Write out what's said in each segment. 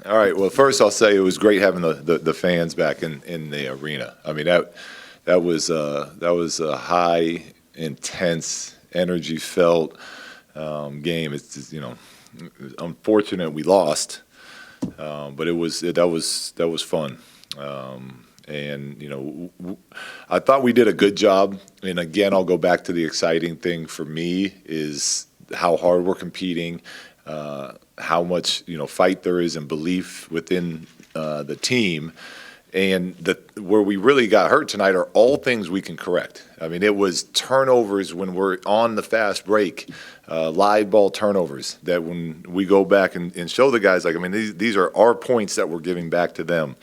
All right. Well, first I'll say it was great having the fans back in the arena. I mean that was a high, intense, energy felt game. It's just, unfortunate we lost, but that was fun. And I thought we did a good job. And again, I'll go back to the exciting thing for me is how hard we're competing, how much fight there is and belief within the team. And where we really got hurt tonight are all things we can correct. I mean, it was turnovers when we're on the fast break, live ball turnovers that when we go back and show the guys, like, I mean, these are our points that we're giving back to them.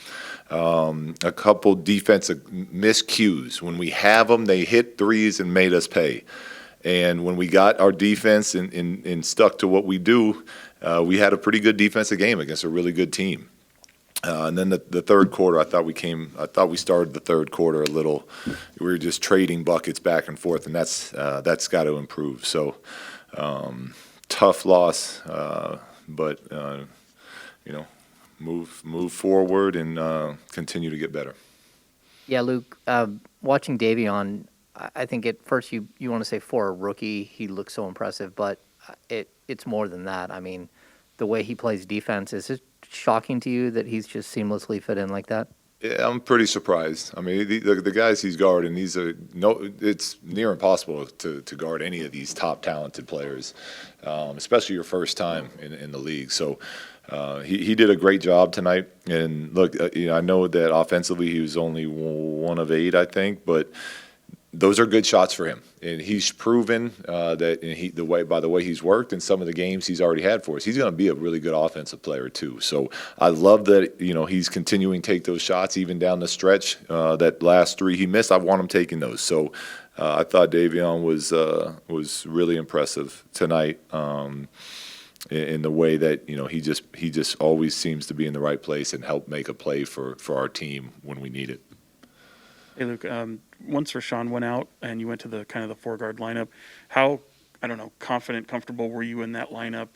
A couple defensive miscues. When we have them, they hit threes and made us pay. And when we got our defense and stuck to what we do, we had a pretty good defensive game against a really good team. And then the third quarter, I thought we started the third quarter a little. We were just trading buckets back and forth, and that's got to improve. So tough loss, but move forward and continue to get better. Yeah, Luke, watching Davion, I think at first you want to say for a rookie, he looks so impressive, but it's more than that. I mean, the way he plays defense, is it shocking to you that he's just seamlessly fit in like that? Yeah, I'm pretty surprised. I mean, the guys he's guarding, it's near impossible to guard any of these top talented players, especially your first time in the league. So he did a great job tonight. And look, I know that offensively he was only 1 of 8, I think, but those are good shots for him, and he's proven that by the way he's worked in some of the games he's already had for us, he's going to be a really good offensive player too. So I love that he's continuing to take those shots even down the stretch. That last 3 he missed, I want him taking those. So I thought Davion was really impressive tonight in the way that he just always seems to be in the right place and help make a play for our team when we need it. Hey, Luke, once Rashawn went out and you went to the kind of the 4-guard lineup, how, I don't know, comfortable were you in that lineup?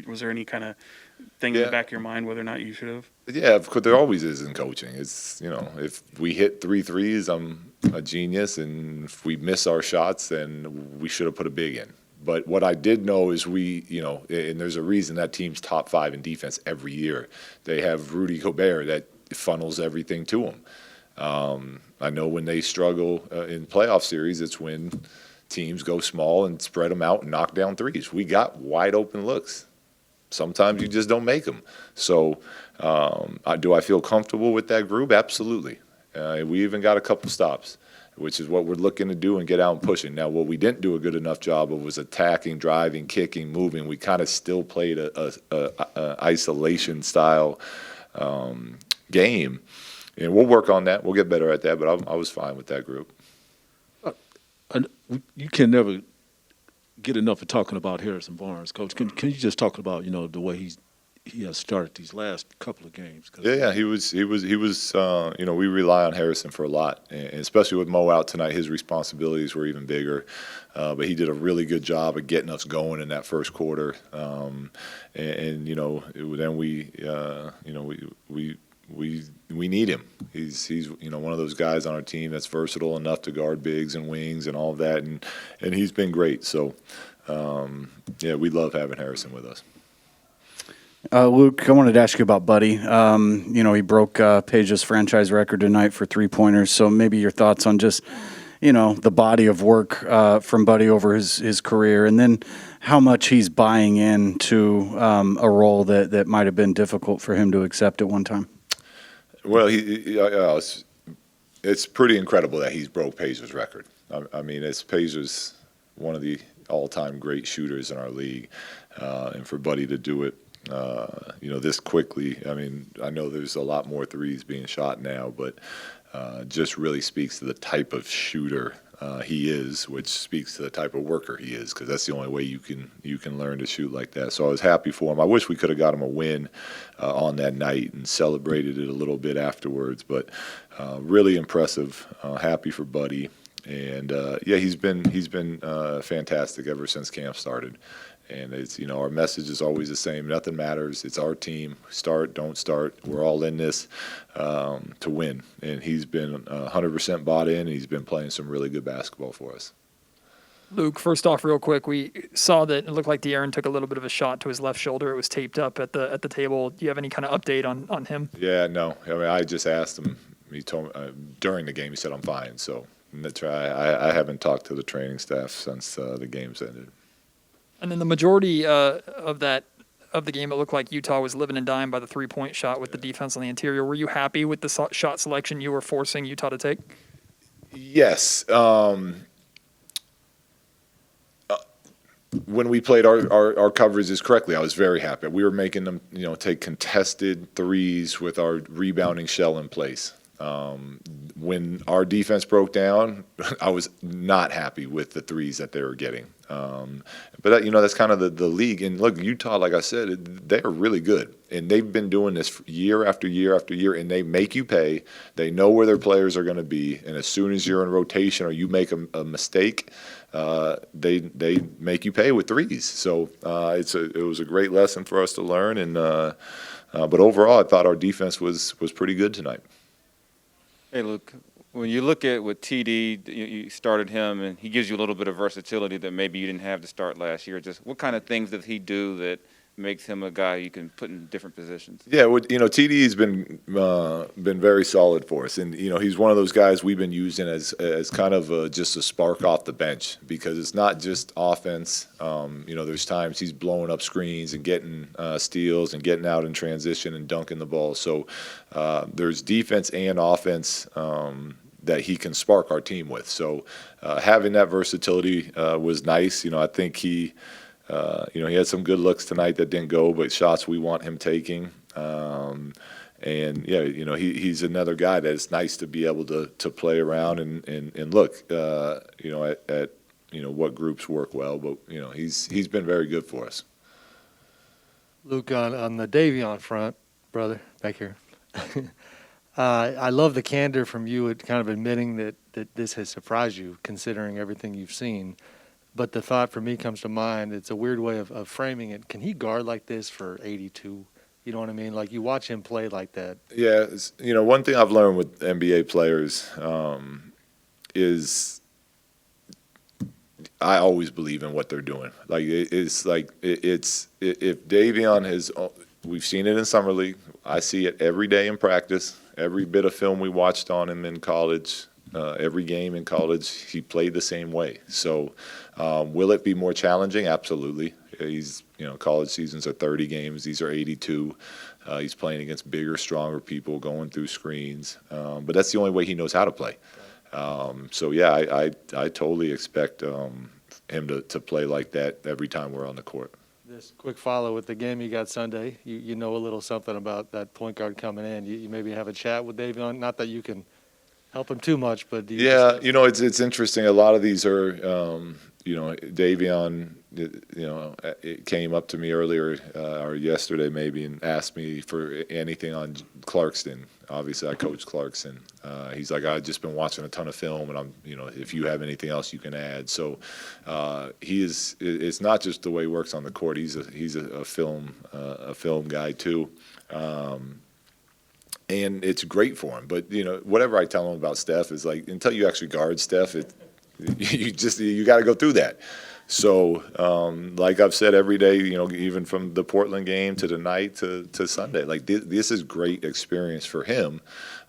Was there any kind of thing in the back of your mind whether or not you should have? Yeah, of course, there always is in coaching. It's, if we hit 3 threes, I'm a genius, and if we miss our shots, then we should have put a big in. But what I did know is and there's a reason that team's top 5 in defense every year. They have Rudy Gobert that funnels everything to them. I know when they struggle in playoff series, it's when teams go small and spread them out and knock down threes. We got wide open looks. Sometimes you just don't make them. So do I feel comfortable with that group? Absolutely. We even got a couple stops, which is what we're looking to do and get out and pushing. Now, what we didn't do a good enough job of was attacking, driving, kicking, moving. We kind of still played a isolation style game. And we'll work on that. We'll get better at that, but I was fine with that group. You can never get enough of talking about Harrison Barnes, Coach. Can you just talk about the way he has started these last couple of games? Yeah, he was. We rely on Harrison for a lot, and especially with Mo out tonight, his responsibilities were even bigger. But he did a really good job of getting us going in that first quarter. Then we need him. He's one of those guys on our team that's versatile enough to guard bigs and wings and all of that, and he's been great. So we love having Harrison with us. Luke, I wanted to ask you about Buddy. He broke Peja's franchise record tonight for 3-pointers. So maybe your thoughts on just the body of work from Buddy over his career, and then how much he's buying into a role that might have been difficult for him to accept at one time. Well, it's pretty incredible that he's broke Peja's record. I mean, Peja's one of the all-time great shooters in our league, and for Buddy to do it, this quickly. I mean, I know there's a lot more threes being shot now, but just really speaks to the type of shooter he is, which speaks to the type of worker he is, because that's the only way you can learn to shoot like that. So I was happy for him. I wish we could have got him a win on that night and celebrated it a little bit afterwards, but really impressive. Happy for Buddy, and he's been fantastic ever since camp started. And it's, our message is always the same. Nothing matters. It's our team. Start, don't start. We're all in this to win. And he's been 100% bought in. And he's been playing some really good basketball for us. Luke, first off, real quick, we saw that it looked like De'Aaron took a little bit of a shot to his left shoulder. It was taped up at the table. Do you have any kind of update on him? Yeah, no. I mean, I just asked him. He told me during the game. He said, "I'm fine." So I haven't talked to the training staff since the game's ended. And then the majority of the game, it looked like Utah was living and dying by the three-point shot with the defense on the interior. Were you happy with the shot selection you were forcing Utah to take? Yes. When we played our coverages correctly, I was very happy. We were making them, take contested threes with our rebounding shell in place. When our defense broke down, I was not happy with the threes that they were getting. But that's kind of the league. And look, Utah, like I said, they are really good, and they've been doing this year after year after year. And they make you pay. They know where their players are going to be, and as soon as you're in rotation or you make a mistake, they make you pay with threes. So it was a great lesson for us to learn. And but overall, I thought our defense was pretty good tonight. Hey, Luke, when you look at with TD, you started him, and he gives you a little bit of versatility that maybe you didn't have to start last year. Just what kind of things does he do that makes him a guy you can put in different positions? Yeah, well, TD's been very solid for us, and he's one of those guys we've been using as kind of just a spark off the bench, because it's not just offense. There's times he's blowing up screens and getting steals and getting out in transition and dunking the ball. So there's defense and offense that he can spark our team with. So having that versatility was nice. I think he had some good looks tonight that didn't go, but shots we want him taking. He's another guy that it's nice to be able to play around and look, at what groups work well. But he's been very good for us. Luke, on the Davion front, brother, back here. I love the candor from you at kind of admitting that this has surprised you, considering everything you've seen. But the thought for me comes to mind, it's a weird way of framing it. Can he guard like this for 82? You know what I mean? Like, you watch him play like that. Yeah, one thing I've learned with NBA players is I always believe in what they're doing. Like, if Davion has – we've seen it in Summer League. I see it every day in practice. Every bit of film we watched on him in college, every game in college, he played the same way. So will it be more challenging? Absolutely. College seasons are 30 games. These are 82. He's playing against bigger, stronger people, going through screens. But that's the only way he knows how to play. I totally expect him to play like that every time we're on the court. This quick follow with the game you got Sunday, you know a little something about that point guard coming in. You maybe have a chat with Davion. Not that you can help him too much, but it's interesting. A lot of these are, Davion, it came up to me earlier or yesterday maybe and asked me for anything on Clarkston. Obviously, I coach Clarkston. He's like, I've just been watching a ton of film, and I'm, if you have anything else you can add. So it's not just the way he works on the court. He's a film guy too. And it's great for him. But, whatever I tell him about Steph is like, until you actually guard Steph, you got to go through that. So, like I've said every day, even from the Portland game to tonight to Sunday, like this is great experience for him.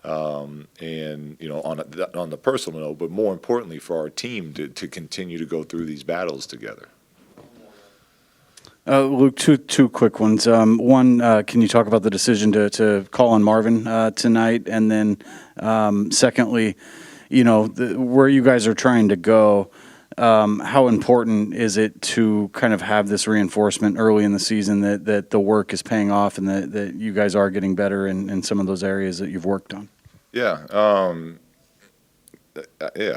On the personal note, but more importantly for our team to continue to go through these battles together. Luke, two quick ones. One, can you talk about the decision to call on Marvin tonight? And then secondly, where you guys are trying to go, how important is it to kind of have this reinforcement early in the season that the work is paying off and that you guys are getting better in some of those areas that you've worked on? Yeah. I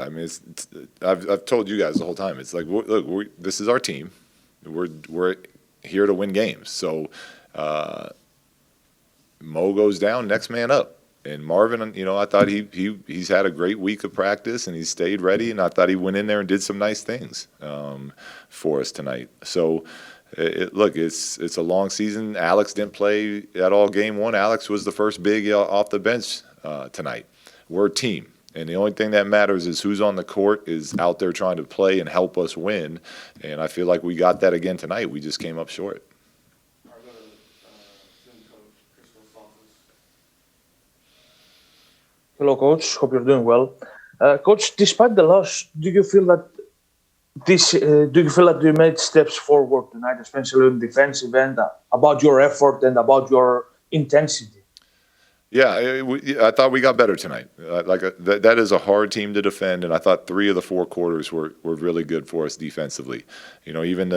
mean, I've told you guys the whole time. It's like, look, this is our team. We're here to win games. So Mo goes down, next man up. And Marvin, I thought he's had a great week of practice and he stayed ready. And I thought he went in there and did some nice things for us tonight. So Look, it's a long season. Alex didn't play at all game one. Alex was the first big off the bench tonight. We're a team. And the only thing that matters is who's on the court is out there trying to play and help us win. And I feel like we got that again tonight. We just came up short. Hello, Coach. Hope you're doing well. Coach, despite the loss, do you feel that you made steps forward tonight, especially in defensive end, about your effort and about your intensity? Yeah, I thought we got better tonight. That is a hard team to defend, and I thought 3 of the 4 quarters were really good for us defensively. Even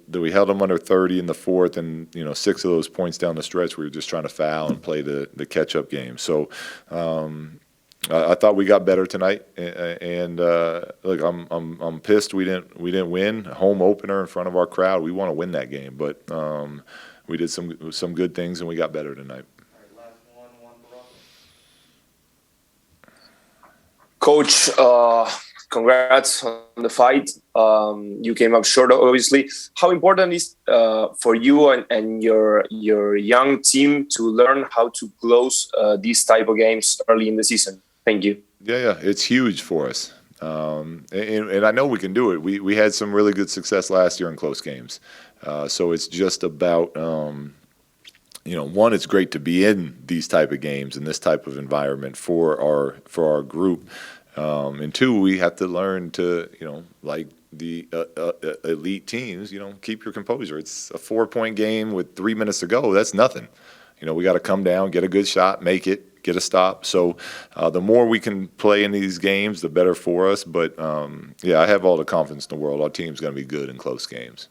we held them under 30 in the fourth, and 6 of those points down the stretch we were just trying to foul and play the catch-up game. So I thought we got better tonight, and look, I'm pissed we didn't win home opener in front of our crowd. We want to win that game, but we did some good things and we got better tonight. Coach, congrats on the fight. You came up short, obviously. How important is for you and your young team to learn how to close these type of games early in the season? Thank you. Yeah, it's huge for us. And I know we can do it. We had some really good success last year in close games. So it's just about, one, it's great to be in these type of games in this type of environment for our group. And 2, we have to learn to, like the elite teams, keep your composure. It's a 4-point game with 3 minutes to go. That's nothing. We got to come down, get a good shot, make it, get a stop. So the more we can play in these games, the better for us. But, I have all the confidence in the world. Our team's going to be good in close games.